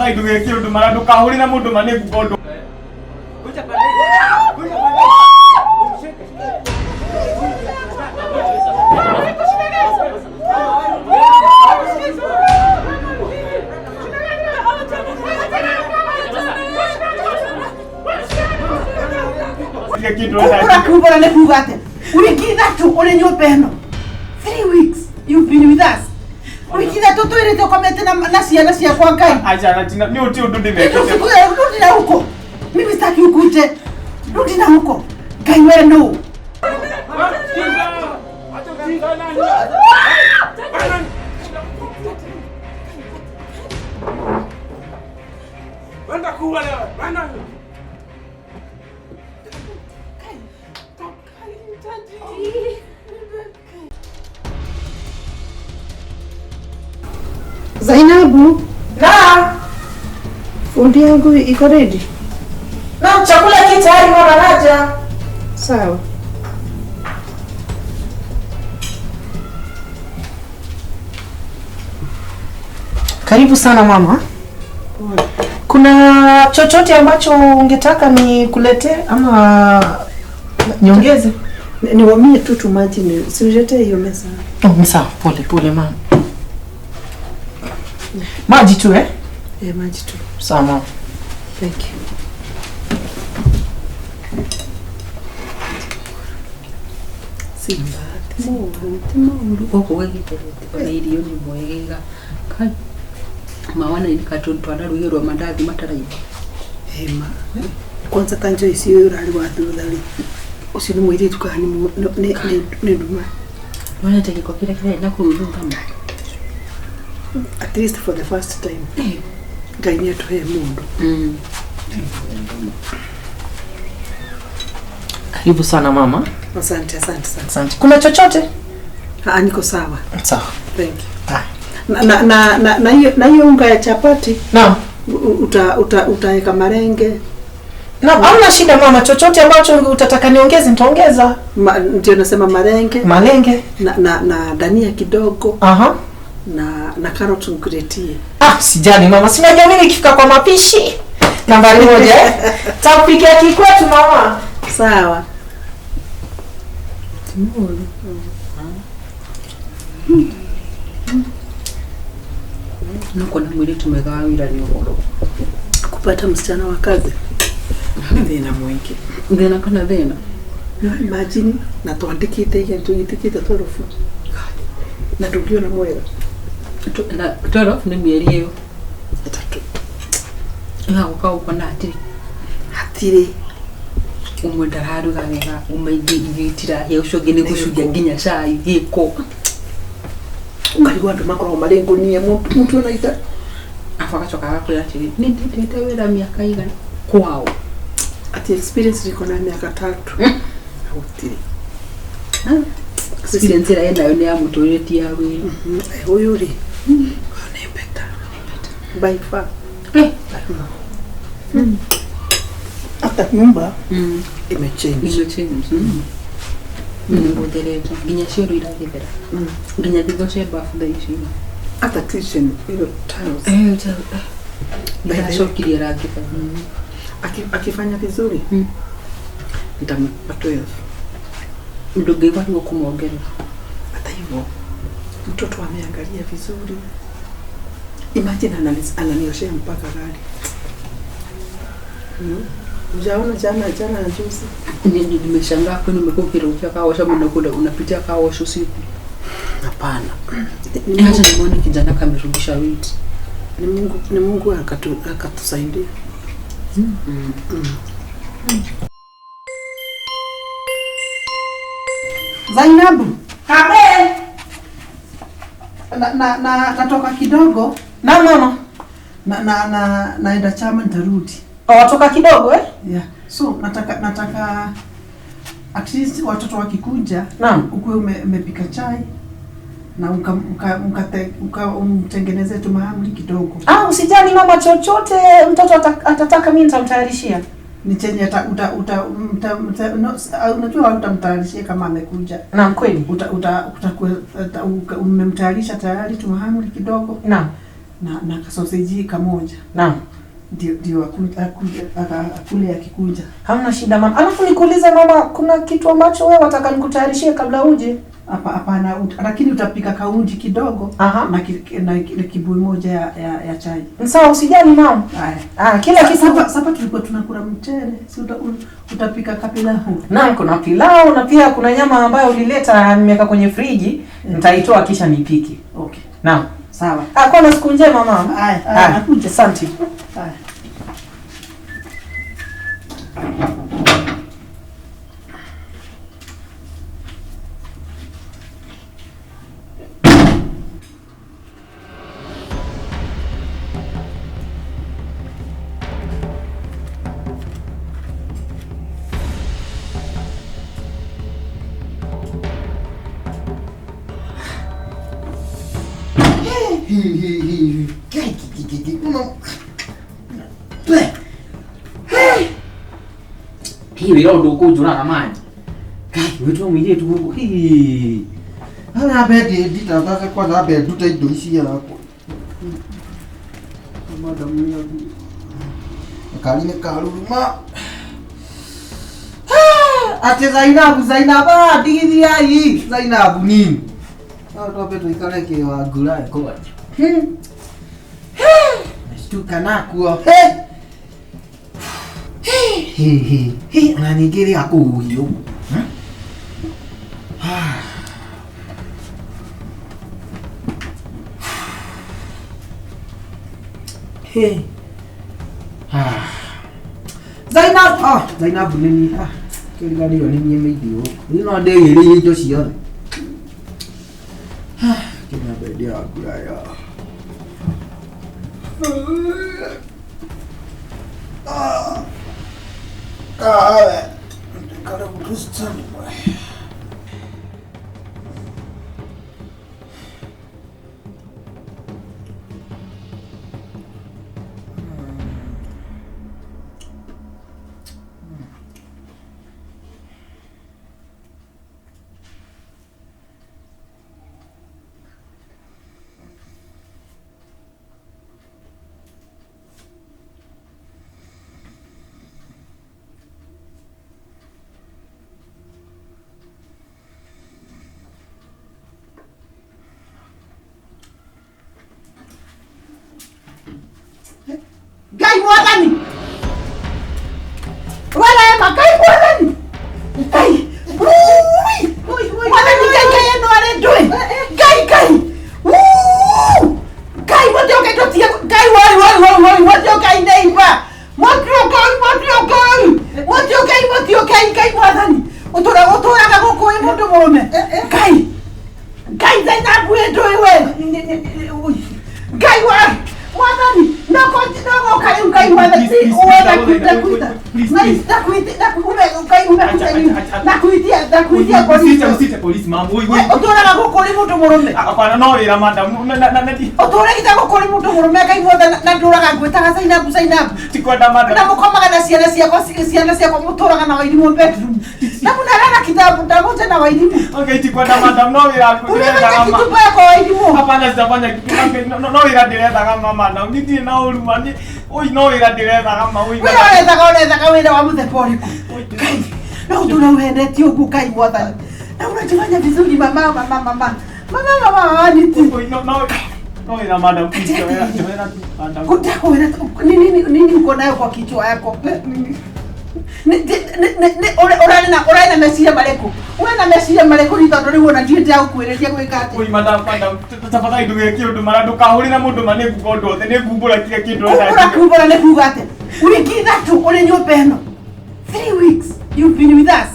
tafadhali tugekio tumara tukahuri na mundu mane kugondo. Kuja pale. Kuja pale. Kuna kubwa na kubate. Ulikida tu ule nyopeno. 3 weeks you've been with us. Ulikida tu ile tokomete na sia kwa kai. Acha na jina ni uti ududi meke. Rudi na huko. Mimi sitaki ukuje. Rudi na huko. Kai wewe no. Wenda kuwa leo. Wenda. Zainabu, na fundi yangu iko ready? na chakula ki tayari mama naja. Sawa. Karibu sana mama. Kuna chochote ambacho ungetaka nikuletee ama niongeze? Niwamie tu maji ni usiletee hiyo meza. Oh, sawa, pole mama. Maji tu Maji tu. Sawa mama. Thank you. Simba, timuru. Oko wegiterete irio ni mwegega. Kai. Mawana ni katonto anaruhirwa mandathi mataraiba. Hema. Kwanza kanjo isiyo urari wa thuthari. Ucio ni mwiritu kahani ne nduma. Wana take kwa kila na kurudunga ma. At least for the first time. Gainia tu he mundu. Karibu sana mama. Asante. Asante. Kuna chochote? Niko sawa. Sawa. Thank you. Na hiyo unga ya chapati. Naam. Utaeka marenge. Naam, hamna shida mama, chochote ambacho utataka niongeze nitaongeza. Ndio nasema marenge. Malenge. Na dania kidogo. Aha. Na carrot nguretie. Sijali mama, si unajua mimi nikifika kwa mapishi nambari 1 takupikia kikwetu mama. Sawa. Nuko na mwili tumegawira ni uhoro. Kupata msichana wa kazi. Thina mwingi. Ngena kana thina. Imagine na tuandikite ile tuitikite torofu. Na tugio na mwera. Na torofu ni mieri hiyo. 3. Na uko na atiri. Umwe ndararu ganga umaidi igitira ya ushogene gushuja nginya cai giko. Ukarigwa ndo makoro malengo ni mtu anaita afakachoka gakwira atiri ni ndite wera miaka igana kwao. Ati experience liko na miaka 3. Utiri. Experience ira enda yone ya mutoreti ya we. Huyu ri. Ni better. By far. Hata nyumba imechange. Ngodereta ginya cioro iragithera. Ginya thigoshe bafu daici. Hata kitchen ile tiles. Ndio rangifa. Akifanya vizuri. Nitampa 12. Ndugu wangu kumwongera. Hata hivyo mtoto ameangalia vizuri. Imagine ananioshea mpaka gari. Ujaona jana na juzi. Nimeshangaa kwa nimekupira ukakaosha mnakwenda unapitia kaosho siku. Hapana. Hata nimeona kijana kamerudisha weight. Ni Mungu akatusaidia. Zainabu. Amen. Natoka kidogo. Na mama. Naenda chama nitarudi. Watoka kidogo Yeah. So nataka at least watoto wakikuja ukue umepika chai na umtengeneze tu mahamri kidogo. Usijali mama, chochote mtoto atataka mimi nitamtayarishia. Ni chenye unajua utamtayarishia kama amekuja. Naam, kweli. Umemtayarisha tayari tu mahamri kidogo. Naam. na kasoseji kamoja. Naam. Ndio akule akikunja. Hamna shida mama. Alafu nikuulize mama, kuna kitu ambacho wewe wataka nikutayarishie kabla uje? Hapana, lakini utapika kauji kidogo. Na kibuyu moja ya chai. Sawa, usijali mama. Kila kitu sasa tulikuwa tunakula mchele. Si utapika kapilau. Naam, kuna pilau na pia kuna nyama ambayo ulileta nimeweka kwenye friji. Nitaitoa kisha nipike. Okay. Naam. Sawa. Kwa na siku njema mama. Nakuja. Asante. Hii leo ndo kujuna na maji. Kai, wetu mwili tu huko. Hii. Ana bedi edita sasa kwa na bedi tuta ido isi yako. Madam ni kali ne kaluma. Ate Zainabu digidi ai Zainabu nini? Ndo beto ikale ke wa gula ko. Stuka na kuo. Unanigiri ako huyo. Zainabu nini? Kile ndio nini yemedio. Nino de yiri hicho sio. Kina bedi agula ya. Cara Cristiano. Gai mwadani. Wala ema gai mwadani. Gai. Mwadani gai no are doing. Gai. Gai what you get to gai what you gai neighbor. What you gai mwadani. Otora ga goko imoto morome. Gai Zainabu edo ewe. Gai wa mwadani. No, kai mwadani. Nakuitia polisi mambo. Otora ga goko imoto morome. Hapana no ira madam. Otora kita goko imoto morome kai mwadani na ndora ga gweta Zainabu. Tikwenda madam. Na mukoma kana siana sia kwa mutora kana waidimu bedroom. Na munalala kitabu tamoja na waidimu. Okay, tikwenda madam no ira kuleta kama. Tupa kwa waidimu. Hapana sitafanya kitu. No ira dileta kama madam. Niti na ulumani. Oi no ira dileta kama oi. Unaweza kawaida wa mzee pori. Na utunaenda tio kukai mwadani. Na unajifanya vizuri mama niti. No ira madam. Nini uko nayo kwa kichwa yako? Ora na mesia maleko. Una mesia maleko ni tondu riu na ndiye ndia ukwereria gwika ati. Oi madam tafadhali nduge undu mara ndukahuri na mundu mane kugondo othe ni kumbura kile kindu kumbura ne kuga ati. Wiki thatu uri nyumba eno. 3 weeks you've been with us.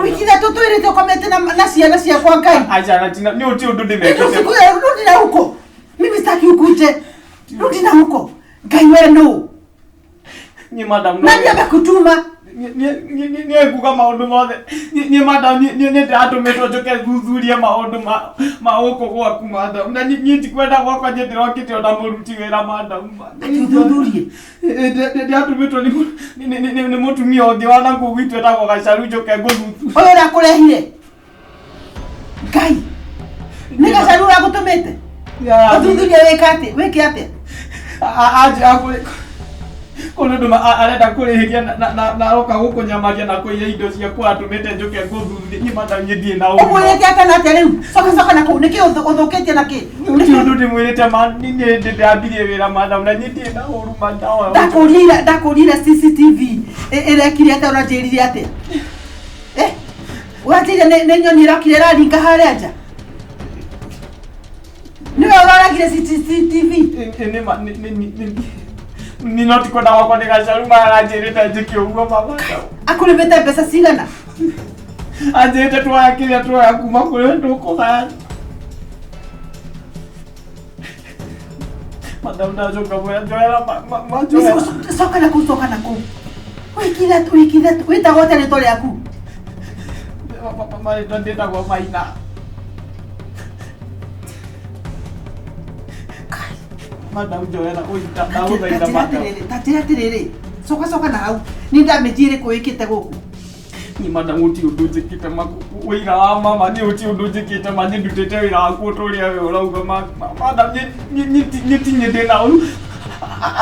Wiki thatu twirite komete na ciana cia kwa Ngai. Acha tina ni uti undu ndimekete. Rudi na huko. Mimi sitaki ukuje. Rudi na huko. Ngai wewe no. Ni madam no. Nani amekutuma? Ni kuga maundu mothe. Ni madam ni ndatu metwo joke guthuria maundu maoko gwaku madam. Na ni tikwenda gwakwa je ndirokite ona muruti wira madam. Guthurie. Ndatu metwo ni mutumia ongi wana kugwitwe ta kwa gacaru joke guthutu. Oyo rakurehire. Ngai. Ni gacaru ragutumite. Ya. Uthuthuria weke ate. Aje akule. Kono nduma arenda kurihiria na oka gukunyamaria na kuiya indo cia kwatumite njuke nguthuthia ni madam nyendie na ugu. Umwirete atana ate riu. Soka na ku niki uthuketie na ki. Niki undu ndimwirite ni ndambirie wira madam na nyendie na uru madawa. Ndakurira CCTV irekire ate urajirire ate. Urajirire ne nyoni irakire raringa haria nja. Niwe uraragire CCTV. Ni noti kwenda wakwa nigacharuma aranjirite njike uguo mama. Akurimete mbeca cigana? Anjirite twoya kiria twoya kuma kuri tukugaya. Madam ndacoka moya njoera majoera. Soka na ku. Wikira tu. Witagwo ate rĩtwa rĩaku. Mama ndĩtagwo Maina. Madam Joera, uita ndaguthaitha madam. Tatira tiriri. Soka na hau. Ni ndamejire kuikite guku. Ni madam uti undu njikite wira wa mama ni uti undu njikite mani ndutete wira waku uturia we urauga madam ni ndina uru.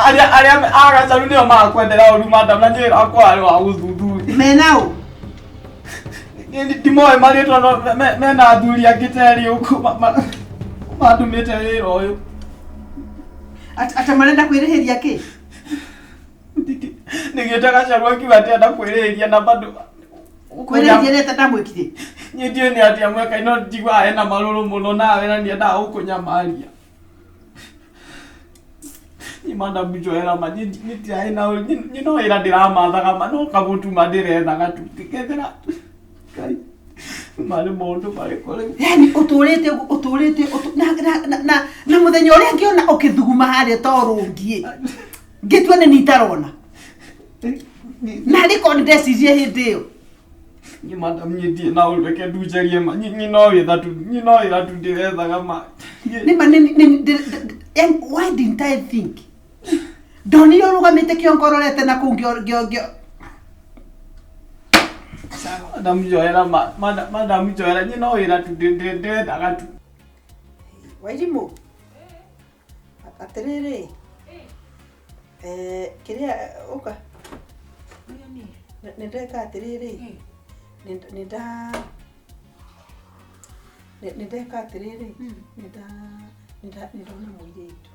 Aria agacaru nio makwendera uru madam na njira akwa ari wa guthuthu. Menao. Ndimoe maritwa no mena athuri angiteri uku madumite wira uyu. Ata marenda kwirihiria ki? Nigitaka charwa kiwatenda kwirihiria na bado kwirihiria neta ndamwikire. Nyendie ni atia mweka ino ndigwa ena maruru muno nawe na nienda gukunyamaria. Ni madam Joera ma ni tia ina ni no ira ndiramathaga ma no kabutu mandirethaga tu tikethera. Kai. Mari mundu mari kore. Yani uturite na muthenya uria ngiona ukithuguma haria torungie. Ngitwa ni nitarona. Na riko ndecirie hindi iyo. Ni madam nyendie na ureke ndujerie ma ni no witha tu ndirethaga ma. Why didn't I think? Doni yo rugamite kionkororete na kungio. Madam Joera ni no wira tu ndirethaga tu. Wairimu. Aterere. Kiria oka. Nendeka aterere. Nendeka aterere. Nidona muiretu.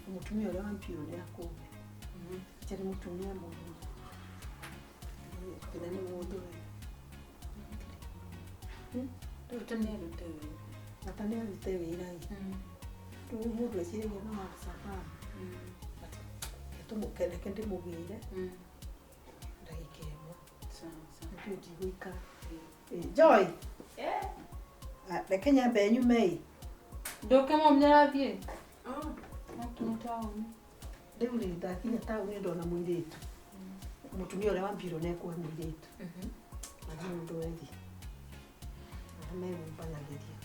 Mutumia ule wampiro yako. Chari mutumia mungu. Kana ni mundu. Atania rute wira. Tu mundu acire no masaka. Tumukende kende mugire. Ndagikemo. Sawa. Ndio jiguika. Joy. Reke nyambe enyu mei. Ndoke mumnyarathie. Matuntaoni. Riu ni ndakinya tauni ndona muiretu. Mutumia ule wampiro nekuwe muiretu. Na mundu wethi. Mbanagĩria.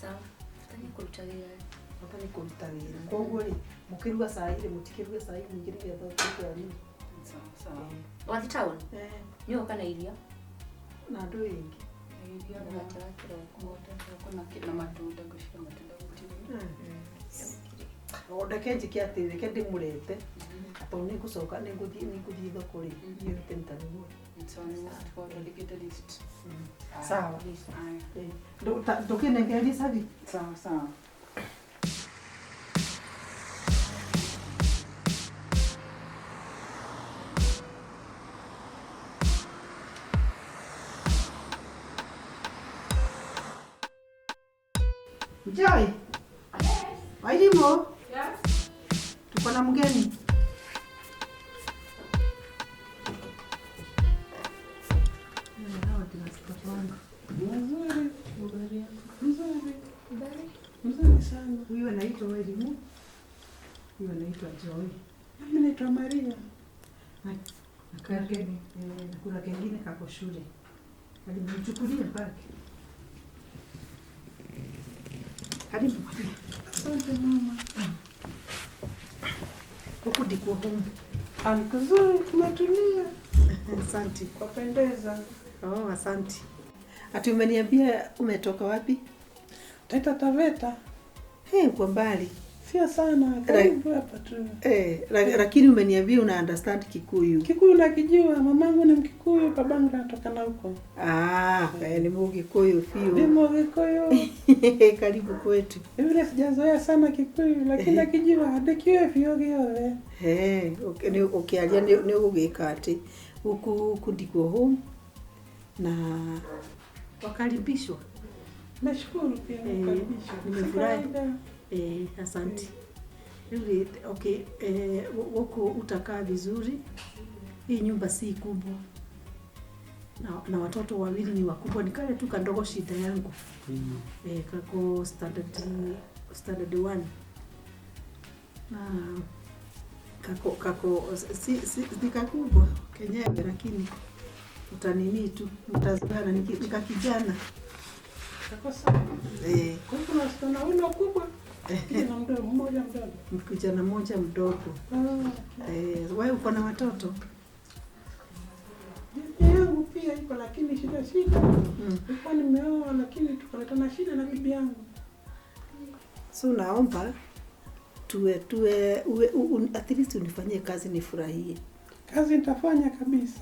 Sawa. Tani kuruta wĩra. Tani kuruta wĩra. Koguo rĩ, mũkĩruga cai rĩ, mũtikĩruga cai mũingĩ nĩgetha ũkĩruga. Sawa. Wathi town? Nyo kana iria? Na andũ wengi. Iria na tarakira kuna matunda gushika matunda gutiri. Ndeke njike atĩ reke ndĩmũrete. Tondũ nĩngũcoka nĩngũthiĩ thoko rĩ. Niĩ tentani. Sawa. Ndukinengeri savi. Sawa. Joy. Wairimo? Yes. Tuko na mgeni. Mzuri sana. Huyu anaitwa Wairimu. Huyu anaitwa Joy. Mimi naitwa Maria. Kuna kengine kako shule. Alimchukulia baki. Karibu. Asante mama. Huku ndiko humu. Alikuzuri tumetulia. Asante. Kupendeza. Asante. Ati umeniambia umetoka wapi? Taita Taveta. Kwa mbali. Sio sana, karibu hapa tu. Lakini umeniambia una understand Kikuyu. Kikuyu nakijua, mamangu ni Mkikuyu, babangu anatoka na huko. Ni Mkikuyu fio. Ni Mkikuyu. Karibu kwetu. Yule sijazoea sana Kikuyu, lakini nakijua hadikiwe fio giothe. Ukialia ni ugika ati huku ndiko home na wakaribishwa. Nashukuru pia kukaribishwa. Nimefurahi. Asante. Okay, wako utakaa vizuri. Hii nyumba si kubwa. Na watoto wawili ni wakubwa, ni kale tu kandogo shida yangu. Kako standard 1. Kako si kakubwa kenyewe, lakini utanini tu mtazana nika kijana. Kako sawa. Kwa hiyo wasichana wawili wakubwa. Kijana mdogo mmoja mdogo. Kijana mmoja mdogo. Wewe uko na watoto? Yangu pia iko, lakini shida. Nilikuwa nimeoa, lakini tukaletana shida na bibi yangu. So naomba tuwe at least unifanyie kazi nifurahie. Kazi nitafanya kabisa.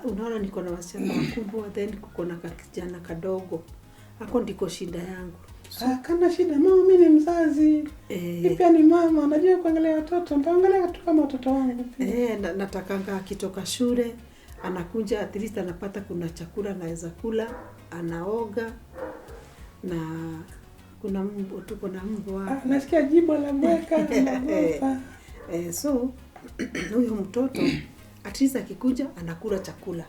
Unaona niko na wasichana wakubwa, then kuko na kijana kadogo. Hako ndiko shida yangu. Kana shida, mama mimi ni mzazi. Pia ni mama, najua kuangalia watoto, nitaangalia tu kama watoto wangu pia. Natakanga akitoka shule, anakuja at least anapata kuna chakula anaweza kula, anaoga na kuna tuko na mbwa. Nasikia jibu la mweka na so huyo mtoto at least akikuja anakula chakula.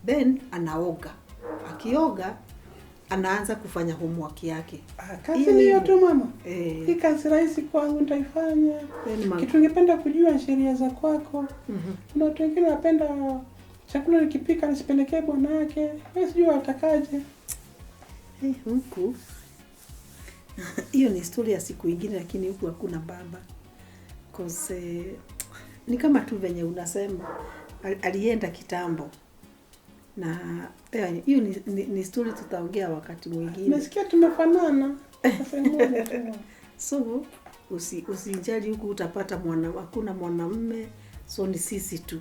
Then anaoga. Akioga anaanza kufanya homework yake. Kazi hiyo tu mama. Hii kazi rahisi kwangu nitaifanya. Kitu ningependa kujua sheria za kwako. Kuna watu wengine wanapenda chakula nikipika nisipelekee bwana yake. Wewe sijui atakaje. Huku. Hiyo ni story ya siku nyingine, lakini huku hakuna baba. Cause ni kama tu venye unasema alienda kitambo. Na hiyo ni story tutaongea wakati mwingine. Nasikia tumefanana. So usijali huku utapata hakuna mwanamume, so ni sisi tu.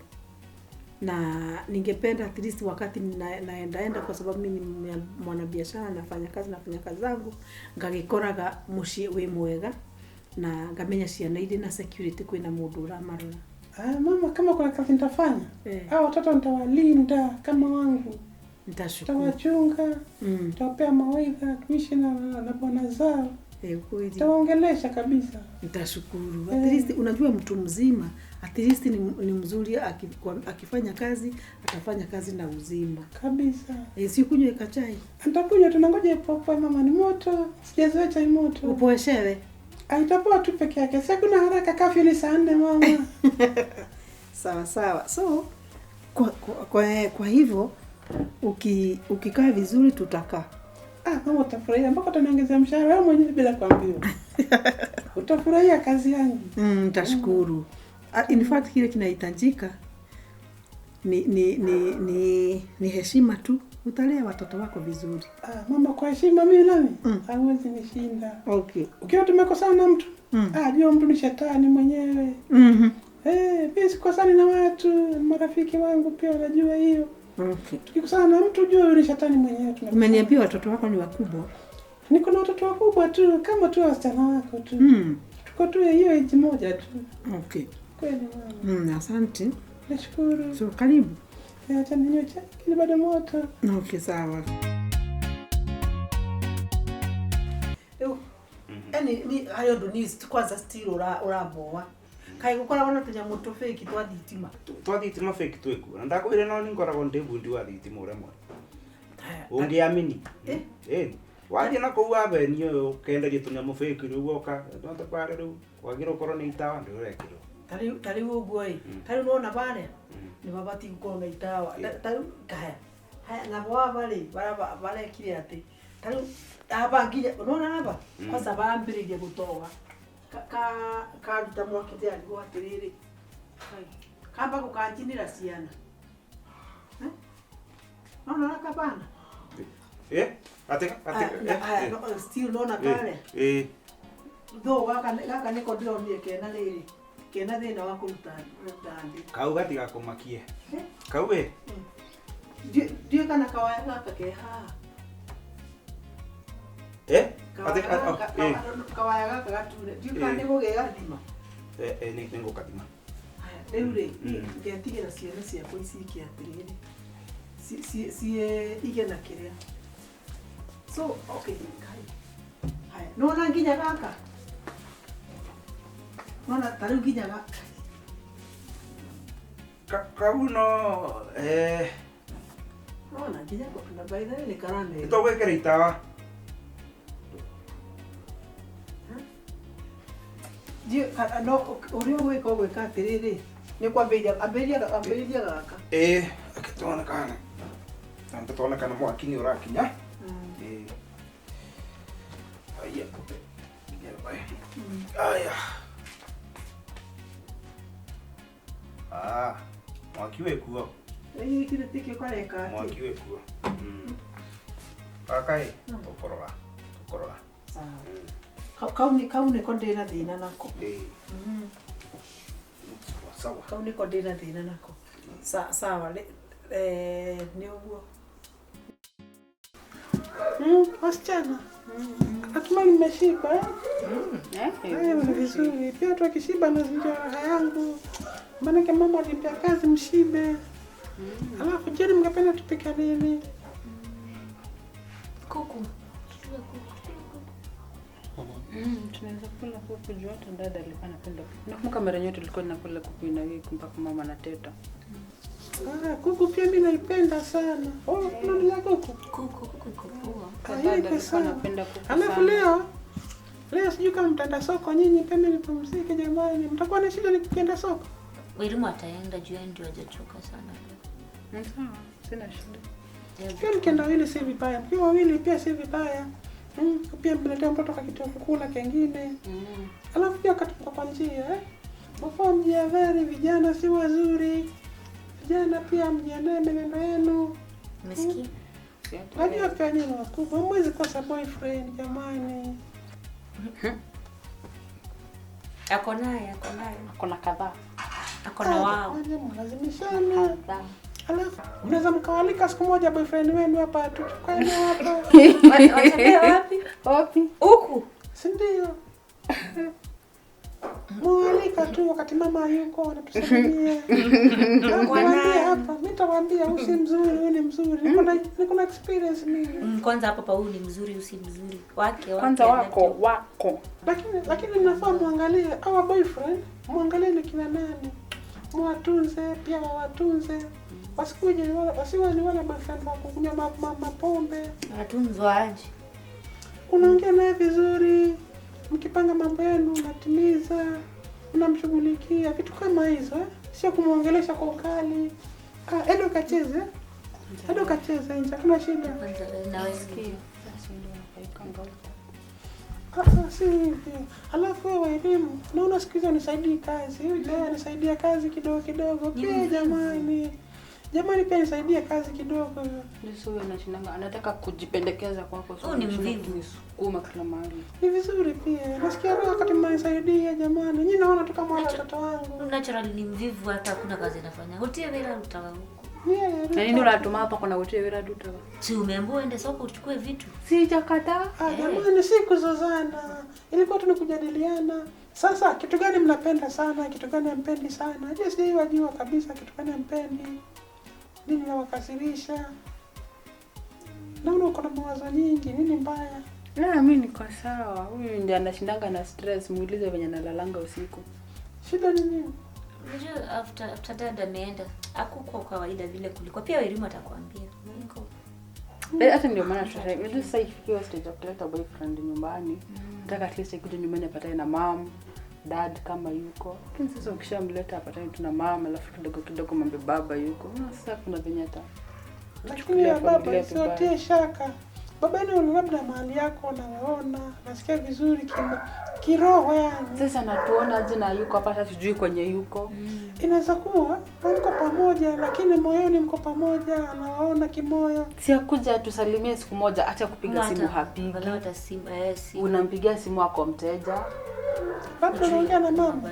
Na ningependa at least wakati naenda kwa sababu mimi ni mwanabiashara, nafanya kazi zangu, ngagikoraga mushi we mwega na ngamenya ciana iri na security kwina mundu uramarora. Mama, kama kuna kazi nitafanya. Watoto nitawalinda kama wangu. Nitashukuru. Nitawachunga, nitawapea mawaidha, tuishi na bwana zao. Kweli. Nitawaongelesha kabisa. Nitashukuru. At least unajua mtu mzima, at least ni mzuri akifanya kazi, atafanya kazi na uzima. Kabisa. Si kunywe kachai. Nitakunywa, tunangoja ipopoe mama, ni moto. Sijazoea chai moto. Upoeshewe. Itapoa tu peke yake. Sasa kuna haraka, kafyu ni saa 4 mama. Sawa. So kwa hivyo ukikaa vizuri tutakaa. Mama utafurahia mpaka utaniongezea mshahara wewe mwenyewe bila kuambiwa. Utafurahia kazi yangu. Nitashukuru. In fact kile kinahitajika ni heshima tu. Utalea watoto wako vizuri. Mama, kwa heshima mimi nami hawezi nishinda. Okay. Ukiwa tumekosana na mtu, jua mtu ni shetani mwenyewe. Mimi sikosani na watu, marafiki wangu pia wanajua hiyo. Okay. Tukikosana na mtu jua ni shetani mwenyewe. Umeniambia watoto wako ni wakubwa? Niko na watoto wakubwa tu, kama tu wasichana wako tu. Tuko tu hiyo age moja tu. Okay. Kweli mama. Asante. Nashukuru. So karibu. Acha ninywe chai, kile bado moto. Okay, sawa. Ni hayo ndo ni kwanza still uraboa. Kai gukora wona tunyamu to fake twa thitima fake tweku. Ndakwire no ni ngoragwo ndi bundi wa thitima uremwe. Ungiamini? Waje na kou abeni yo kenderie tunyamu fake riu oka. Ndote pare riu. Wagira ukorwo ni itawa ndi urekirwo. Tari uguo tari unaona pale ni babati gukorwo na itawa tari kaya haya na bale kile ati tari hapa ngije unaona hapa kwa sababu ambiririe gutoa ka ruta mwakite alikuwa atiriri kamba kukanjinira ciana naona kabana Ate. No, still no na kale. Though gaka niko ndĩronire kena rĩrĩ. Kena thĩna wa kũruta ndandi. Kau gatiga kũmakie. Kau we. Ndiũ kana kawaya gaka ke haha. Ate kawaya gaka gatune. Ndiũ kana nĩgũgĩga thima. Nĩ ngũkathima. Rĩu rĩ, ngĩtigĩra ciana ciakwa ici iki atĩrĩrĩ. Si igena kĩrĩa. So, okay, haya. Nona nginya gaka. Nona tarĩu nginya gaka. Kau no Nona nginya na by the way nĩ karame. Itogwĩkĩra itawa. No, ũrĩa ũgwĩka ũgwĩka atĩrĩrĩ. Nĩ kwambĩrĩria gaka. Akĩtuonekana. Tuonekana mwaki-inĩ ũrakinya. Aya. Mwaki wĩkuo. Kĩrĩ tikĩ kwareka. Mwaki wĩkuo. Kaka tũkũrora. Kau nĩko ndĩna thĩna nako. Sawa. Kau nĩko ndĩna thĩna nako. Sawa, nĩ ũguo. Wasichana. Natumai mmeshiba eh? Ni vizuri. Pia watu wakishiba nazingia raha yangu. Maanake mama alipia kazi mshibe. Alafu jioni mngependa tupike nini? Kuku. Tunaweza kula kuku juu hata dada alikuwa anapenda. Nakumbuka mara yote tulikuwa tunakula kuku na wiki mpaka mama anateta. Kuku pia mimi naipenda sana. Unaona kuku? Kuku. Dada alikuwa anapenda kuku. Alafu leo sijui kama mtaenda soko nyinyi pia mimi nipumzike jamani. Mtakuwa na shida nikienda soko? Walimu ataenda juu ndio hajachoka sana. Sawa, sina shida. Pia mkienda wawili si vibaya. Pia wawili pia si vibaya. Pia mletea mtoto kakitoa kukula kengine. Alafu pia katupa kwa njia Mafaa mjiadhari, vijana si wazuri. Vijana pia mjiandae menendo yenu. Umesikia? Najua pia nyinyi wakubwa mwezi kosa boyfriend jamani. Ako naye. Ako na kadhaa. Ako na wao. Mlazimishana. Alafu mnaweza mkawalika siku moja boyfriend wenu hapa tukae hapa. Watembea wapi? Huku. Si ndio? Mwalika tu wakati mama yuko anatusalimia. Mwambie hapa, mimi nitawaambia usi mzuri, wewe ni mzuri. Niko na experience mimi. Kwanza hapa pa huyu ni mzuri usi mzuri. Wake. Kwanza wako. Lakini mnafaa muangalie our boyfriend, muangalie ni kina nani. Muwatunze, pia wawatunze. Wasikuje wasiwe ni wale boyfriend wa kunywa mapombe. Watunzwa aje? Unaongea naye vizuri. Mkipanga mambo yenu unatimiza, unamshughulikia vitu kama hizo sio kumuongelesha kwa ukali. Edo kacheze nje, kuna shida. Nawasikia. Si hivi. Alafu wewe elimu, naona siku hizo unisaidii kazi. Huyu anisaidia kazi kidogo. Pia jamani pia nisaidie kazi kidogo. Ndio huyo anashinanga anataka kujipendekeza kwako. So ni mvivu. Sukuma kila mahali. Ni vizuri pia. Nasikia roho wakati mnanisaidia jamani. Nyinyi naona tu kama watoto wangu. Naturally ni mvivu hata hakuna kazi anafanya. Hotia bila utawa huko. Na nini unatuma hapa kuna hotia bila utawa? Si umeambiwa ende soko uchukue vitu. Sijakataa. Jamani si kuzozana. Ilikuwa tu ni kujadiliana. Sasa kitu gani mnapenda sana, kitu gani hampendi sana? Je, sijajua kabisa kitu gani hampendi. Nini nawakasirisha? Naona uko na mawazo nyingi, nini mbaya? Mimi niko sawa. Huyu ndiye anashindanga na stress, muulize venye nalalanga usiku. Shida ni nini? Unajua after dad ameenda, hakukuwa kawaida vile kulikuwa. Pia elimu atakwambia. Niko. Hata ndio maana tunataka sasa ifikiwe stage ya kuleta boyfriend nyumbani. Nataka at least ikuje nyumbani apatane na mom, dad kama yuko. Lakini sasa ukishamleta apatane tu na mama alafu kidogo mambe baba yuko. Sasa kuna venye hata. Lakini ya baba siotie shaka. Baba yenu labda mahali yako unaona, nasikia vizuri kiroho yani. Sasa natuona aje na yuko hapa hata tujui kwenye yuko. Inaweza kuwa mko pamoja lakini moyoni mko pamoja, anawaona kimoyo. Si akuja tusalimie siku moja, acha kupiga simu hapigi. Hata simu Unampigia simu wako mteja. Bado anaongea na mama.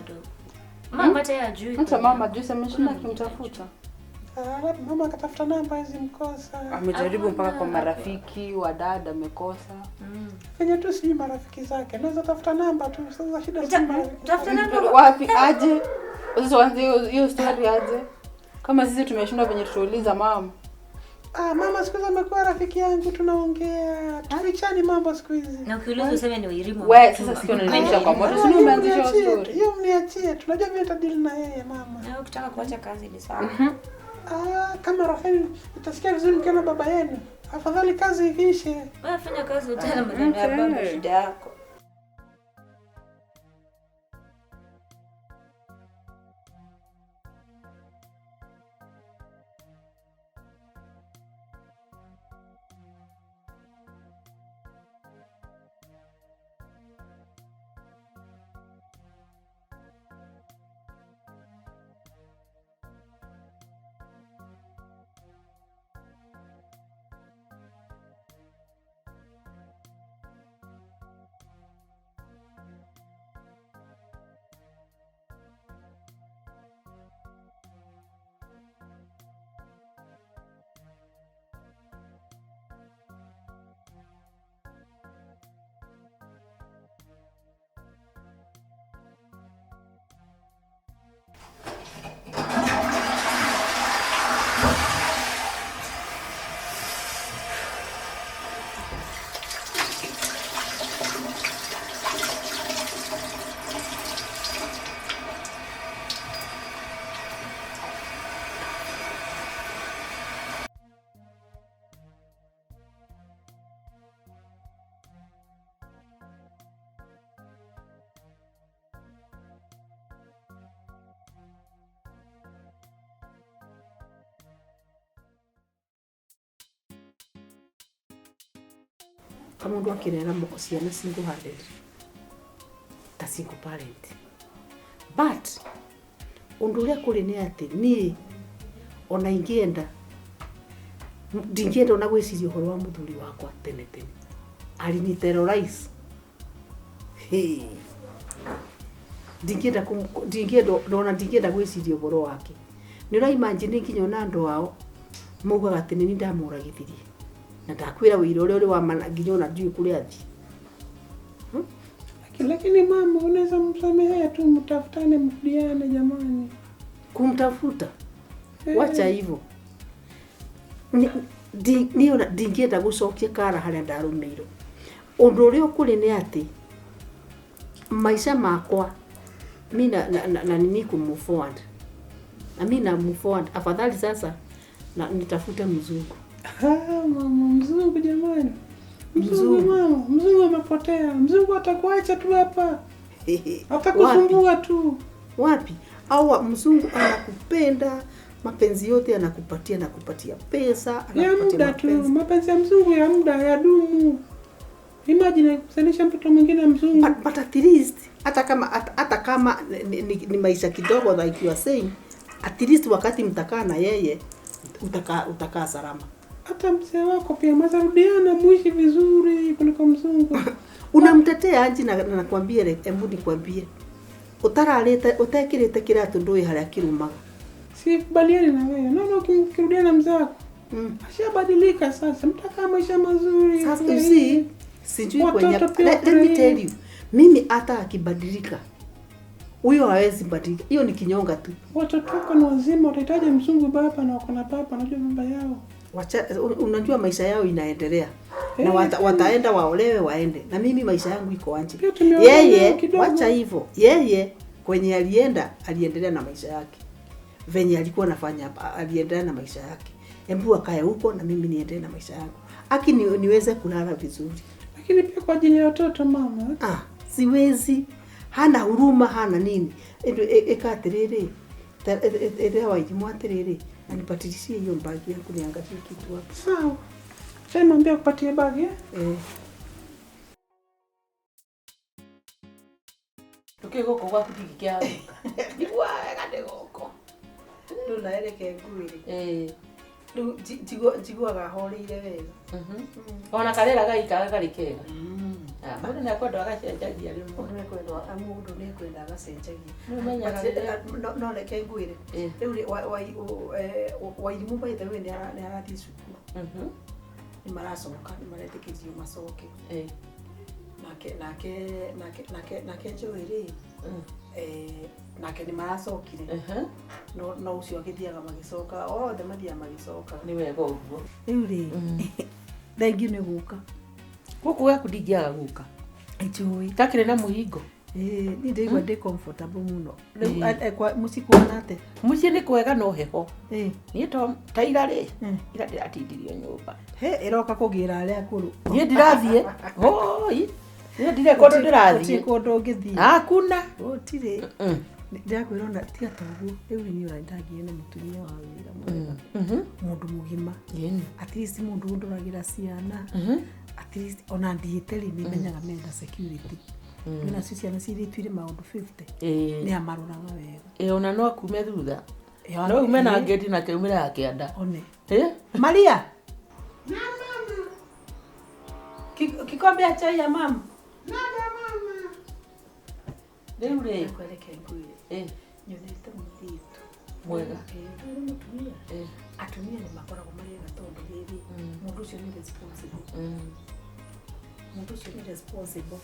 Mama hata hajui. Hata mama juu ameshinda kimtafuta. Mama akatafuta namba hizi mkosa. Amejaribu mpaka kwa marafiki wa dada amekosa. Kenya tu sijui marafiki zake. Naweza tafuta namba tu. Sasa shida si tafuta namba wapi aje? Sasa wanze hiyo story aje? Kama sisi tumeshindwa venye tuuliza mama. Mama siku hizi amekuwa rafiki yangu, tunaongea. Tufichani mambo siku hizi. Na ukiuliza useme ni Wairimu. Wewe sasa sikio unanionyesha kwa moto. Sio umeanzisha story. Hiyo mniachie. Tunajua vile tadili na yeye mama. Na ukitaka kuacha kazi ni sawa. Kama Rafael utasikia vizuri mkiona baba yenu. Afadhali kazi iishe. Wewe fanya kazi utana madam ya baba, shida yako. Kama ndo akirera ciana single handed ta single parent, but undu uria kuri ni ati ni ona ingienda ndingienda ona gwiciria uhoro wa muthuri wakwa tene tene ari ni terrorize ndingienda gwiciria uhoro wake. Ni ura imagine nginya ona andu ao mugaga ati ni ndamuragithirie na ndakwira wira uri wa nginya ona njui kuria athi. Lakini mama, unaweza msamehea tu, mtafutane, mrudiane jamani. Kumtafuta wacha hivyo. Niona ndingienda gucokia kara haria ndarumeiro. Undu uria ukuri ni ati maisha makwa mina na nini ku move forward. Na mimi na move forward. Afadhali sasa na nitafute mzungu. Mama, mzungu jamani. Mzungu mama, mzungu amepotea. Mzungu atakuacha tu hapa. Atakusumbua tu. Wapi? Au mzungu anakupenda, mapenzi yote anakupatia, nakupatia pesa, anakupatia ya muda tu. Mapenzi ya mzungu ya muda, ya dumu. Imagine kusanisha mtoto mwingine mzungu. But at least hata kama ni maisha kidogo like you are saying, at least wakati mtakaa na yeye utakaa salama. Hata mzee wako pia mzarudiana muishi vizuri kuliko mzungu. Unamtetea aje na nakwambia hebu nikwambie. Utakirete kiratu ndoi haria kirumaga. Sikubaliani na wewe. Naona ukirudia na mzee wako. Ashabadilika sasa. Mtakaa maisha mazuri. Sasa sijui kwenye let me tell you. Mimi hata akibadilika huyo hawezi badilika. Hiyo ni kinyonga tu. Watoto wako ni wazima, utahitaji mzungu baba na wako na baba, unajua baba yao. Unajua maisha yao inaendelea. Na wataenda waolewe waende. Na mimi maisha yangu iko anje. Yeye wacha hivyo. Yeye kwenye aliendelea na maisha yake. Venye alikuwa anafanya aliendelea na maisha yake. Hebu akae huko na mimi niendelee na maisha yangu. Aki niweze kulala vizuri. Lakini pia kwa ajili ya watoto mama. Siwezi. Hana huruma, hana nini. Ekaterere. Erewa ijimwaterere. Anipatilishie hiyo bagi yangu niangalie kitu hapo. Sawa. Sema mbia kupatie bagi. goko gwaku ndikiaguka ndigwa wega ndigoko Ndio naeleke ngwiri. Ndio jiguaga horeire wega. Ona karera gaikaga kari kega. Mundu nä akwenda agacenjagia rä Mundu nä kwenda agacenjagia. No reke ngwire. Rĩu Wairimu by the way nĩ arathiĩ cukuru. Nĩ maracoka nĩ maretĩkĩrio macoke. Nake Joey nake nĩ maracokire. No ũcio agĩthiaga magĩcoka othe mathiaga magĩcoka. Nĩ wega ũguo. Rĩu rĩ thengiũ nĩ gũka. Gũkũ gwaku ndingĩaga gũka. Joey Takĩrĩ na mũhingo. Nĩ ndaigua ndĩ comfortable mũno. Rĩu mũciĩ kuona atĩ mũciĩ nĩ kwega no heho. Niĩ ta ira rĩ ira ndĩratindirio nyũmba. Ĩroka kũgĩra arĩa akũrũ. Niĩ ndirathiĩ. Hoi. Niĩ ndirĩ kũndũ ndĩrathiĩ. Kũndũ ũngĩthiĩ. Hakuna. Gũtirĩ. Ndakwĩra ona tiga toguo. Rĩu nĩ ũrandagia na mũtumia wa wĩra mwega. Mũndũ mũgima. At least mũndũ ũndoragĩra ciana. At least ona ndiĩte rĩ nĩ menyaga menda security. Nĩ ciana cirĩtuire maũndũ 50. Nĩ amaroraga wega. Ona no akume thutha. No ume na ngeti na keumĩra ya kĩanda. One. Maria. Na mama. Kikombe cha chai ya mama. Nada mama. Rĩu rĩ kweleke ngwire. Nyonete mũthito. Mwega. Mũtumia. Atumia nĩ makoragwo marĩ na tondu rĩrĩ. Mũndũ ũcio nĩ responsible. Mũndũ ũcio nĩ responsible.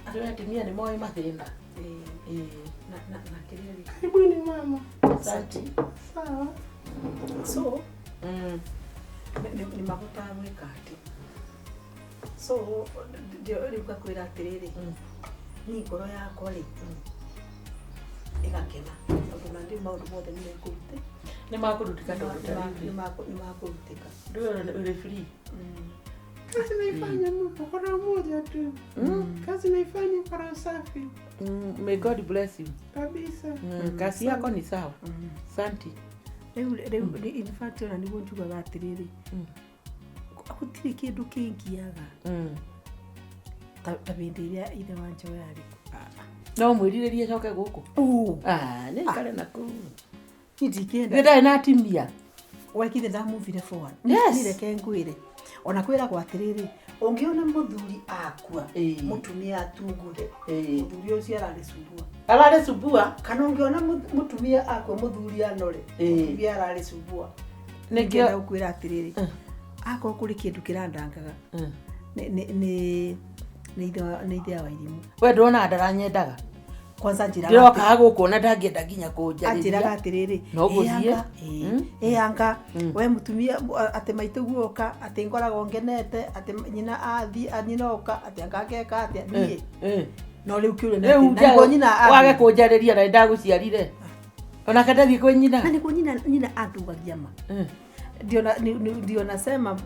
Atumia nĩ moĩ mathĩna. Na kĩrĩa rĩ. Karibuni mama. Asante. Sawa. So nĩ magotaga gwĩka atĩ. So rĩu ngakwĩra atĩrĩrĩ. Ni ngoro yakwa rĩ ĩgakena tondũ na ndĩ maũndũ mothe nĩ mekũrute. Nĩ makũrutĩka Nĩ makũrutĩka. Ndio free. Kazi naifanya mkora mmoja tu. Kazi naifanya kwa usafi. May God bless you. Kabisa. Kazi yako ni sawa. Asante. Rĩu in fact ona nĩguo njugaga atĩrĩrĩ. Gũtirĩ kĩndũ kĩngiaga. Ta bĩndĩ ĩrĩa ithe wa Joey arĩ. No mwĩrirĩrie coke gũkũ. Nĩ kare na kũu. Ndingĩenda. Nĩ ndarĩ na atimia. Wakithe ndamuvire forward. Yes. Nĩ reke ngwĩre. Ona kwĩragwo atĩrĩrĩ, ũngĩona mũthuri akua, mũtumia atungure, mũthuri ũcio ararĩ sumbua. Kana ũngĩona mũtumia akua mũthuri anore, mũtumia ararĩ sumbua. Nĩkĩo ũkwĩra atĩrĩrĩ, akorwo kũrĩ kĩndũ kĩrandangaga. Nĩ ithe wa Wairimu. We ndona ndaranyendaga. Kwanza njĩra ndiroka gũkũ na ndangĩenda nginya kũnjarĩria. Anjĩraga atĩrĩrĩ, no gũthiĩ anga we mũtumia atĩ maitũ guoka atĩ ngoragwo ngenete atĩ nyina athi nyina oka atĩ angakeka atĩ niĩ no rĩu kĩũria nĩ nĩguo nyina wage kũnjarĩria na ndagũciarire ona kandathiĩ kwĩ nyina na nĩguo nyina andugagia ma ndio nasema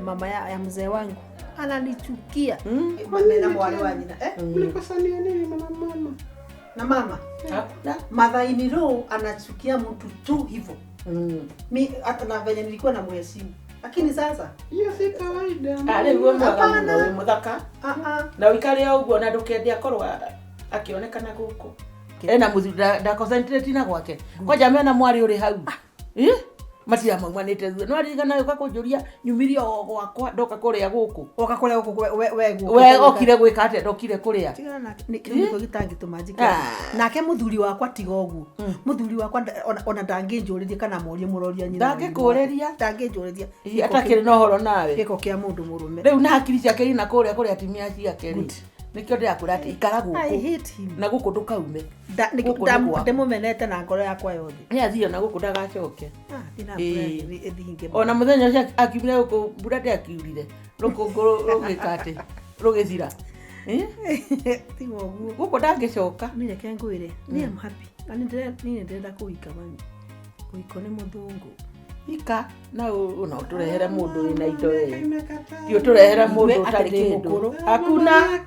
mama ya mzee wangu ananichukia na mwale wa nyina Mlikosania nini mama? Na mama madhaini roho anachukia mtu tu hivyo. Mimi hata na venye nilikuwa na mheshimu. Lakini sasa hiyo si kawaida. Leo wewe mudhaka. Na wikale uguo na ndukende akorwo akionekana guku. Na muthuri da concentrate na gwake. Kwaja mena mwari uri hau. Matia mangwanite thutha no arigana yoka kunjuria nyumirio gwakwa ndoka kuria guku oka kuria guku we okire gwika ate ndokire kuria tigana niko gitangituma njikira nake muthuri wakwa tiga uguo muthuri wakwa ona ndangĩnjũrĩria kana morie mũroria nyina ndangĩnjũrĩria atakire no horo nawe giko kia mundu murume riu na hakiri ciake ina kuria atimia ciake nikio ndakura ati ikara guku na guku ndukaume ndimumenete na ngoro yakwa yothe ni athio na guku ndagacoke ethinge ona muthenya ucio akiumire guku mbura ndiakiurire rukunguru rugikate rugithira tigo guo guku ndangĩcoka ni reke ngwire ni am happy ani ndĩrenda kũika bani kũiko nĩ mũthũngũ ika na una uturehere mundu ina indo ndio turehere mundu utari kindu hakuna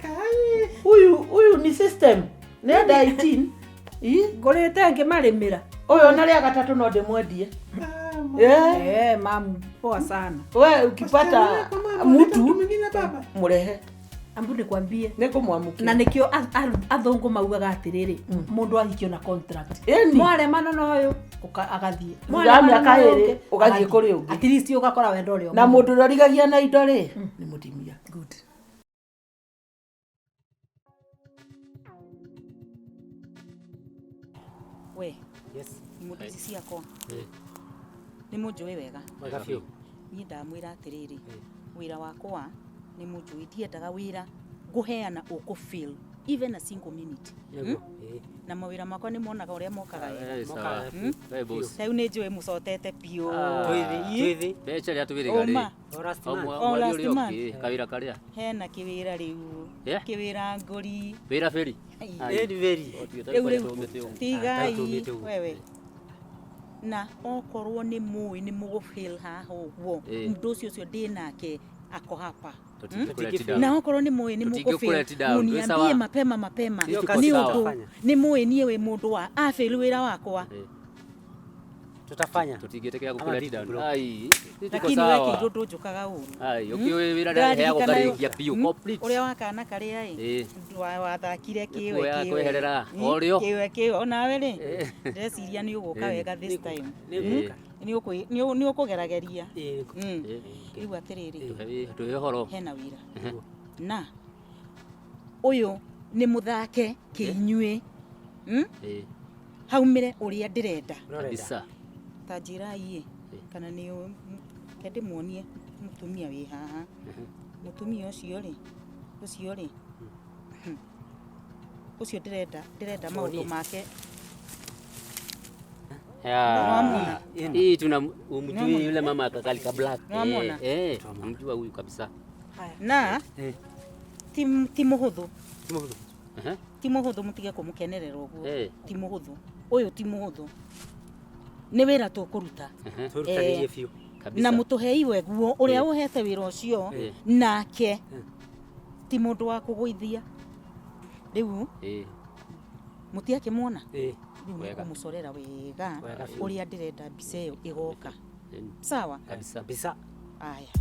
huyu ni system nenda 18 ngorete ngimarimira uyo na ria gatatu no ndimwendie mamu poa sana we ukipata mtu murehe ambu nikwambie nikumwamukia na nikio athungu maugaga atiriri mundu ahikio na contract Eni. mware manano uyu agathie Thutha akairi ugathie kuri ungi at least ugakora wendo uri na mundu rorigagia na indo ri ni mutimia good. We, Yes. mundu ici ciakwa Eh. ni munjui wega Wega biũ. niĩ ndamwĩra atĩrĩrĩ wĩra wakwa nĩ mũnjui ndiendaga wĩra ngũheana ũkũ-feel even a single minute na mawĩra makwa nĩ monaga ũrĩa mokaga rĩu nĩ njũĩ mũcotete piũ mbeca rĩa tũwĩrĩga rĩ mweri ũrĩa ũngĩ kawĩra karĩa hena kĩwĩra rĩu kĩwĩra ngori wĩra beri rĩu tigai wewe na okorwo nĩ mũĩ nĩ mũgũ-feel haha ũguo mũndũ ũcio ndĩ nake ako hapa na okorwo nĩ mũĩ nĩ mũgũ-feel muniambie mapema nĩ ũndũ nĩ mũĩ niĩ wĩ mũndũ wa a-feel wĩra wakwa tutafanya tutingĩtĩkĩra gũkũlet down lakini weke indo ndũnjũkaga ũru ũkĩũĩ wĩra ndĩheagwo karĩkia biũ complete ũrĩa wakana karĩa wathakire kweherera orĩo kĩwe onawe rĩ ndĩreciria nĩ ũgũka wega this time nĩ ũkũgerageria rĩu atĩrĩrĩ tũhe ũhoro hena wĩra na ũyũ nĩ mũthake kĩinyuĩ haumĩre ũrĩa ndĩrenda kabisa ta njĩrai kana nĩ kende muonie mũtumia wĩ haha mũtumia ũcio rĩ ũcio ndĩrenda maũndũ make hii tunamjui yule mama akakalika black namjua huyu kabisa na ti mũhũthũ ti mũhũthũ mũtige kũmũkenerera ũguo ti mũhũthũ ũyũ ti mũhũthũ nĩ wĩra tũkũruta na mũtũhei weguo ũrĩa ũhete wĩra ũcio nake ti mũndũ wa kũgũithia rĩu mũtiakĩmuona rĩu nĩkũmũcorera wega ũrĩa ndĩrenda mbica ĩyo ĩgoka sawa kabisa aya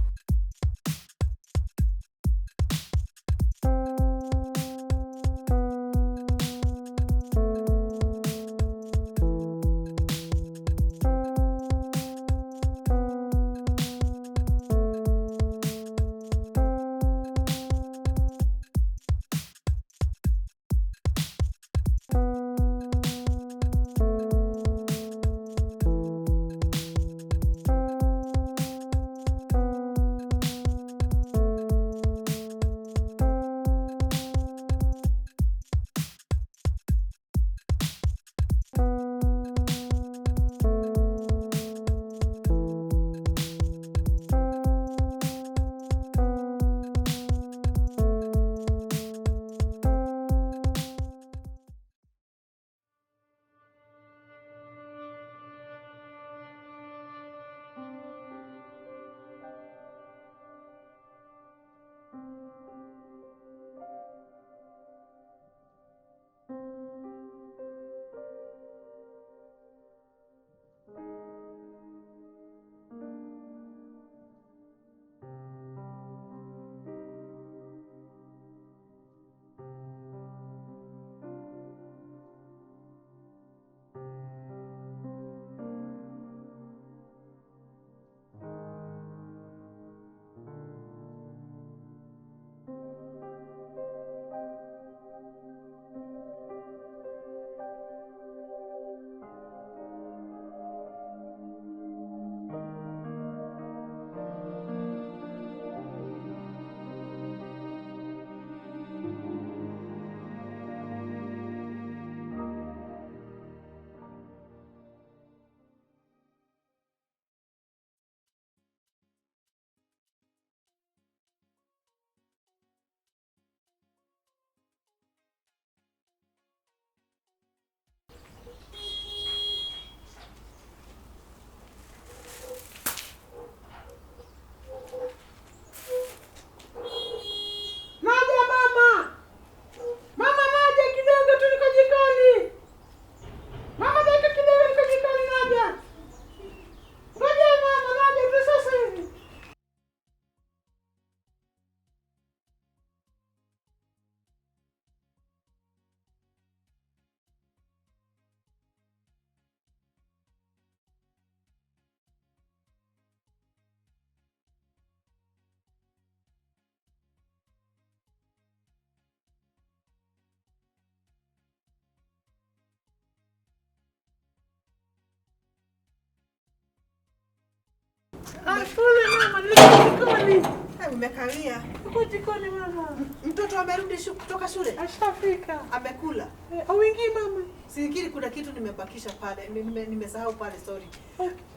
Habari. Umekawia. Uko jikoni mama. Mtoto amerudi kutoka shule? Ashafika. Amekula? Wingi mama. Sikiri kuna kitu nimebakisha pale. Nimesahau pale, sorry.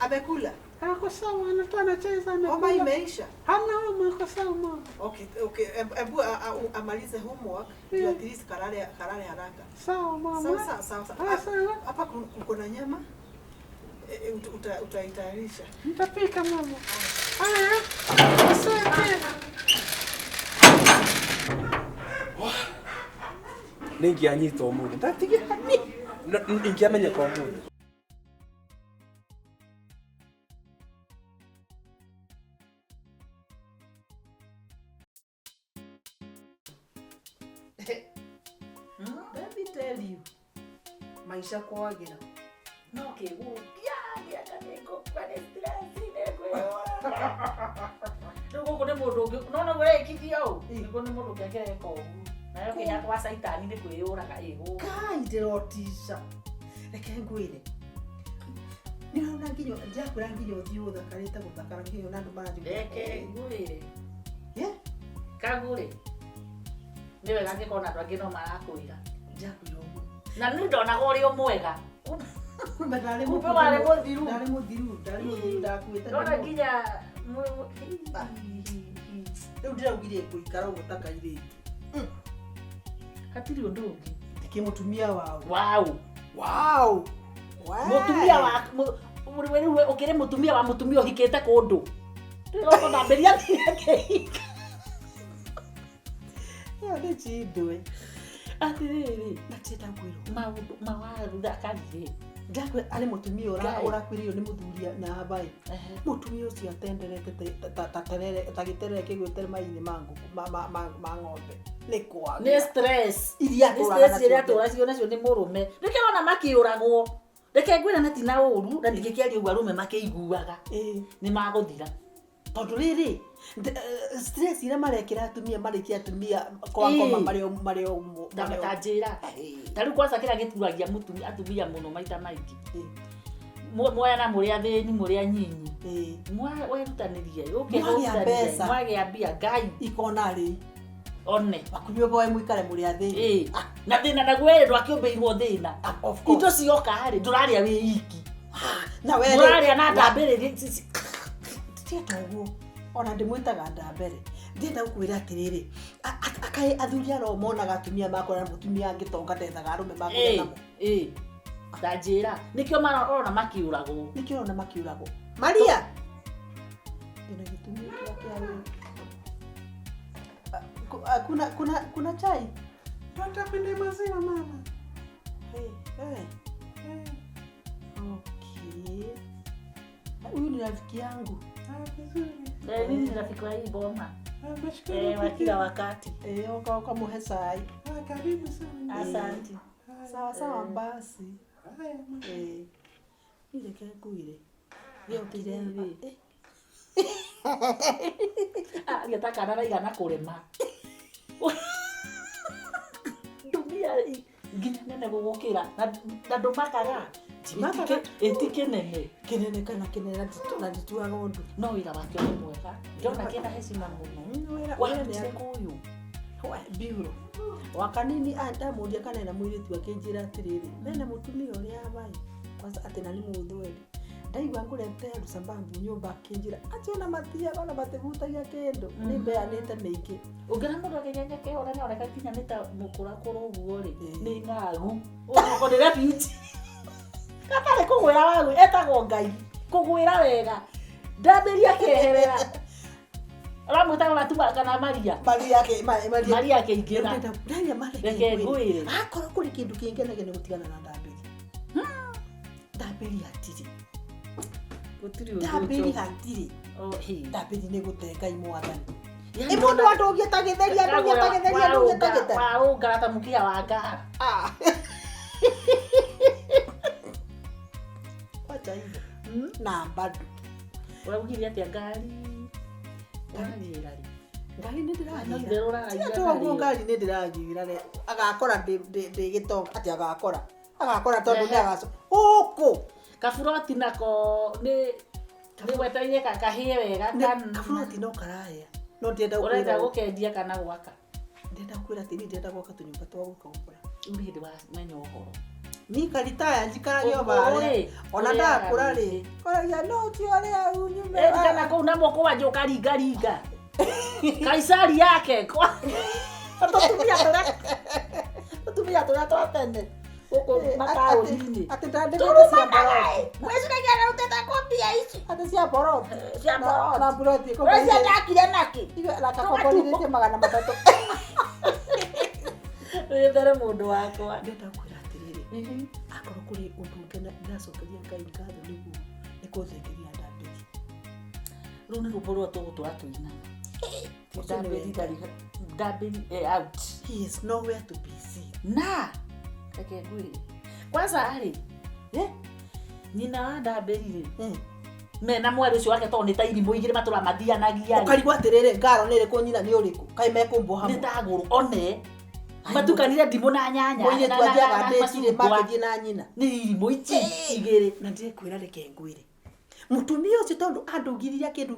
Amekula? Ako sawa, anatoa anacheza amekula. Homa imeisha? Hana homa, ako sawa mama. Okay. Ebu amalize homework, ndio at least kalale haraka. Sawa mama. Sawa. Hapa kuna nyama. Utaitayarisha. Nitapika mama. Asante. Ningianyita umuthi ndatigia ningiamenya kwa umuthi. Let me tell you, maisha kwagira no kigukia kaniko kwa stress ndego Ndugu kuna mundu unaona wewe kidio niko ni mundu kengere ko na yo kinya kwa saitani ni kwiyuraga igu kai ndirotisha reke ngwire ninaona nginyo njakura nginyo thiutha karita guthakara nginyo nandu marathi reke ngwire Kagure niwe gange kona andu angi no marakwira njakwira uguo na ni ndonaga uri umwega ndari muthiru ndakuite ndona nginya riu ndiraugire kuikara uguo takaire hatiri undu ungi tikimutumia wao mutumia wa wewe ukire mutumia wa mutumia uhikite kundu ndiko ndamberia yake ya de chidwe atiriri nateta kwiro mawaru ndakarire ndakwe ari mutumia urakwirio ni muthuria na habai mutumia ucio atenderete tagiterere kigwitere maini mangu ma ng'ombe ni kwa ni stress iria turacio nacio ni murume reke ona makiuragwo reke ngwira na tina uru na ndikiaria uga rume makeiguaga ni maguthira tondu riri stress ira marekira atumia marikia atumia kwa ngoma mario ndametajira tari kwanza kira gituragia mutumia atumia muno maita maingi moya na muri athini muri anyinyi we rutanirie ukihutania mwage ambia ngai ikona ri one bakunywe boy mwikare muri athini na thina na gwere ndwakiumbeirwo thina indo cioka hari nduraria wi iki na we nduraria na ndambere tietoguo ona ndimwitaga ndambere ndienda gukwira atiriri akai athuria ro monaga atumia makora mutumia angitonga ndethaga arume makora namo ndanjira nikio marona makiuragwo Maria ndina gitumia kia kuna chai Tutapende maziwa mama. Okay. Huyu ni rafiki yangu. Vizuri. Mimi ni rafiki wa hii boma. Nashukuru kila wakati. Oka muhesai. Karibu sana. Asante. Sawa basi. Haya mama. Ile kuire. Leo kirewe. Ngetaka na igana kurema. Dumia nginya nene gugukira na ndumakaga kinene kana kinene na ndituaga undu no wira wakio ni mwega ndona kina heshima muno wala ni akuyu biuro wakanini ndamundia kana na mwiritu akinjira atiriri mena mutumia uria abai kwanza atena ni muthweri ndaigua ngurete andu sambangu nyumba akinjira ationa matia bana batebutagia kendo ni mbeanite mingi ungira mundu akigenya kehora ni oreka kinya nita mukura kuruguo ri ni ngagu uko ni refuge katale kugwira wagu etagwo ngai kugwira wega ndamberia keherera ramwita batuma kana Maria ke ingira ndanya reke ngwire akora kuri kindu kingene gene gutigana na ndamberi ndamberi atiri ndamberi hatiri ndamberi ni gutenga imwathani imundu andu tagitheri wa ngarata mukia wa ngara wacha hivyo na bado uraugiria atia ngari ngari ni ndiragira agakora ndi gitonga ati agakora tondu ni agaco uku kaburoti nako ni Ni weteire kakahie wega kana. Kafuroti no karaya. No ndienda kwira. Urenda gukendia kana gwaka. Ndienda kwira ati ndienda gwaka tunyumba twa gukobora. Ndi wa menyo uhoro. Ni karitaya njikaragia bare. Ona ndakura ri. Koragia no ti aria unyumba. Kana ko na moko wa joka ringa. Kaisari yake kwa. Tutumia twatende. Uko makao nini? Ati ndandika cia boroti. Wewe unagera uteta kopia hizi. Ati cia boroti. Cia boroti. Na boroti ko. Wewe ndakire naki. Iwe la kakopolite magana matatu. Wewe mundu wakwa. Ndenda kwira atiriri. Akoro kuri undu ngena ndacokeria Ngai ngatho niguo nikuthengeria ndambiri. Riu ni ruborwo tugutura tuina. Ndambiri out. He is nowhere to be seen. Na Kagure. Kwanza ali. Nina wanda mberi. Mena mwari ucio wake to ni ta irimu igire matura mathia na gia. Ukarigwa atiriri ngaro nere ko nyina ni uriku. Kai mekumbo hamwe. Ni taguru one. Matukanire ndimo na nyanya. Moine twajaga ndetire makithie na nyina. Ni irimu igire. Na ndiye kwira reke ngwire. Mutumia ucio tondu andugithiria kindu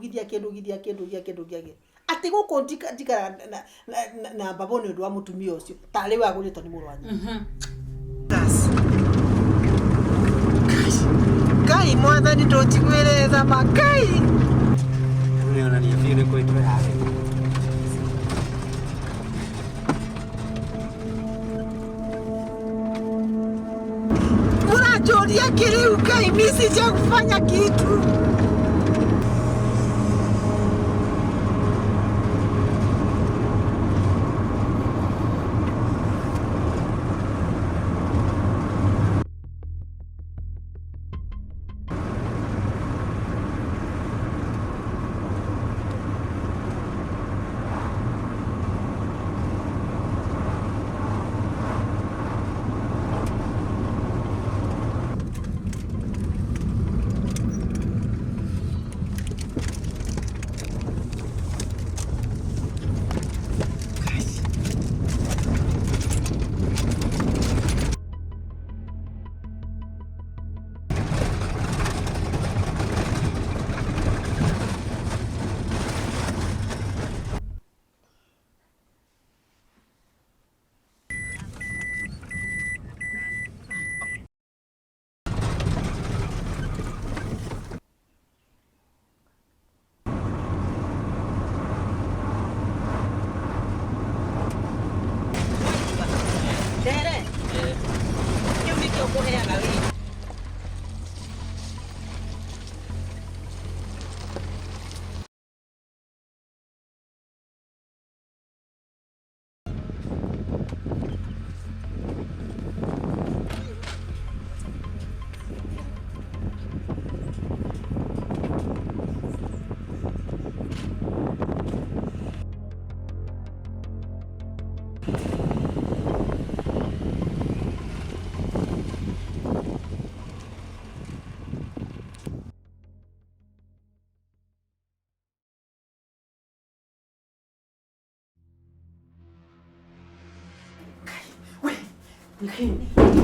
ati guko ndikara na babone ndu wa mutumia ucio tari we agurito ni muru wanyu. Kai mwathani ndotigwireza makai. Niona ni afire kwa itwe yake. Unajoria kiriu kai misi cha kufanya kitu.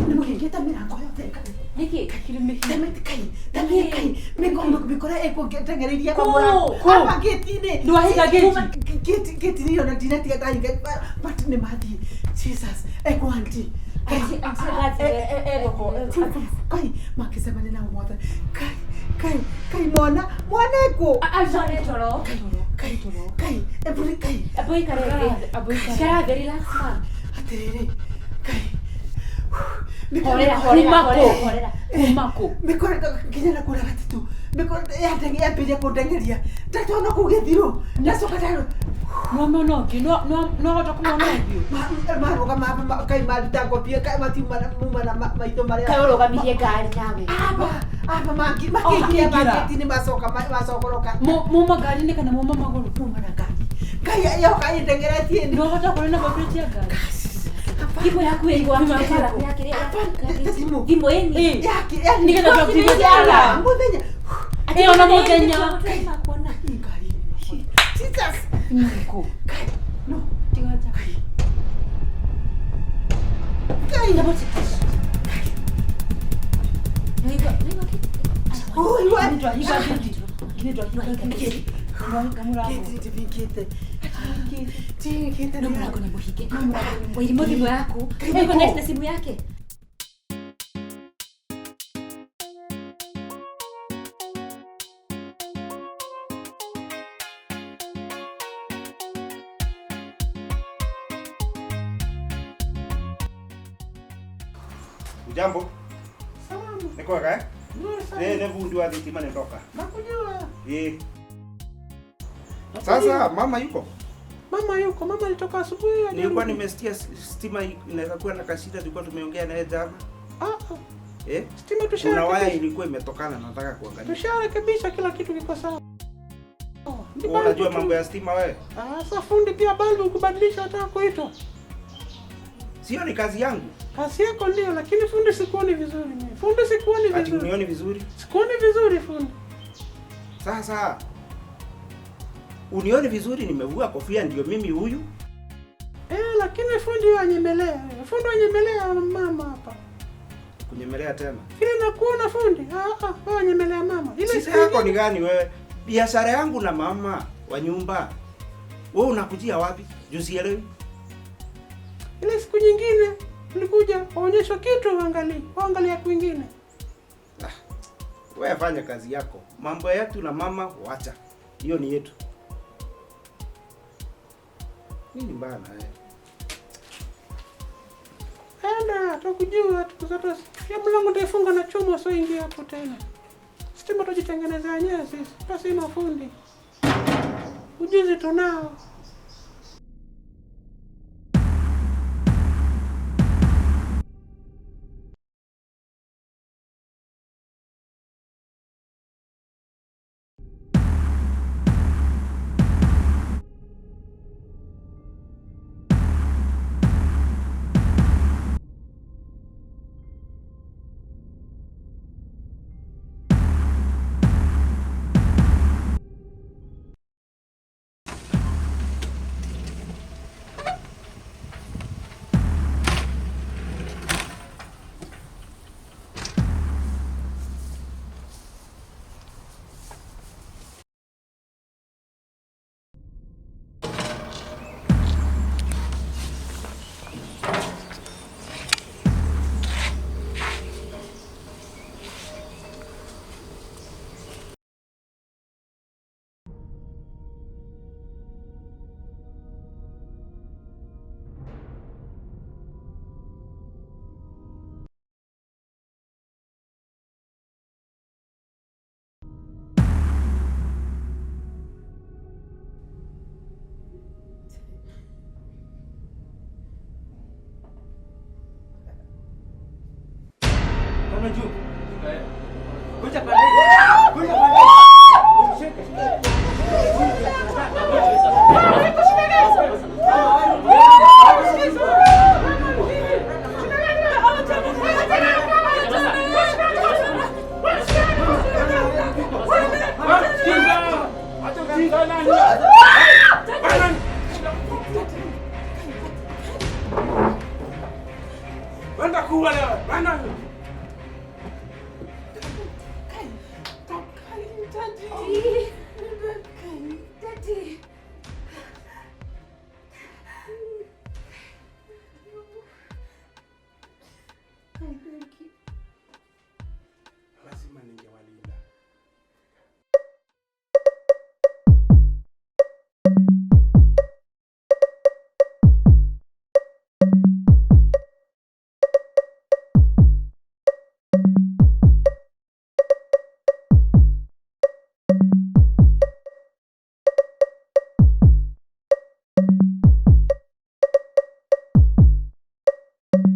Nimugengeta mirango yote kale. Niki kakiri mihi. Kai. Mikora eko tengereria mamora. Apa getine. Ndo ahiga geti. Geti niyo na dinati ya kai. But ne madi. Jesus. Eko anti. Kai makisema nina umoja. Kai mwana eko. Ajone toro. Kai. Ebuli kai. Aboy kare. Shara very relax ma. Aterere. Kai. Horera. Umako. Mikora kinyana kura gatitu. Mikora ya pele kudengeria. Tatona kugethiro. Nasoka taro. No utakuwa unavyo. Maroga mama kai malita pia kai mati mumana maito mare. Kai uroga mihie gari nawe. Apa maki ni masokoroka. Muma gari ni kana muma maguru. Muma na gari. Kai ya kai dengeretie. No utakuwa na babreti ya gari. Ipo yako iko hapo. Ipo yeni. Yake. Nikenda kwa kujala. Mbodenya. Ati ona mbodenya. Kai kuona ingari. Jesus. Niko. Kai. No. Tingaja. Kai. Ndabo tsikisha. Niga. Oh, you are. Niga. Kimeto kiti. Kiti tipinkite. Kiti. No mlango ni muhige. Wairi mothimu yako. Eko next na simu yake. Jambo. Salamu. Niko kaka? Nzuri sana. Ne fundi wa dhitima nitoka. Nakujua. Sasa mama yuko? Mama yuko. Mama alitoka asubuhi. Nilikuwa nimesikia stima inaweza kuwa na kasida, tulikuwa tumeongea naye jana. Stima kuna waya ilikuwa imetokana, nataka kuangalia. Tusharekebisha, kila kitu kiko sawa. Unajua mambo ya stima wewe? Sasa fundi pia balbu kubadilisha nataka kuitwa. Sio ni kazi yangu. Kazi yako ndio, lakini fundi sikuoni vizuri mimi. Fundi sikuoni vizuri. Ati unioni vizuri? Sikuoni vizuri fundi. Sasa unioni vizuri, nimevua kofia ndio mimi huyu. Lakini fundi anyemelea. Fundi anyemelea mama hapa. Kunyemelea tena? Kile nakuona fundi. Wewe anyemelea mama. Ile sisi yako ni gani wewe? Biashara yangu na mama wa nyumba. Wewe unakujia wapi? Jusielewi. Ile siku nyingine nilikuja waonyesha kitu angalia kwingine. Wewe fanya kazi yako. Mambo yetu na mama wacha. Hiyo ni yetu. Nini bana wewe? Tukujua tukuzatoa. Ya mlango ndio na chuma sio ingia hapo tena. Stima tujitengeneza wenyewe sisi. Basi mafundi. Ujuzi tunao. Unajua? Kuja pale. Kuja pale. Umshike. Wenda kuwa leo. Wenda.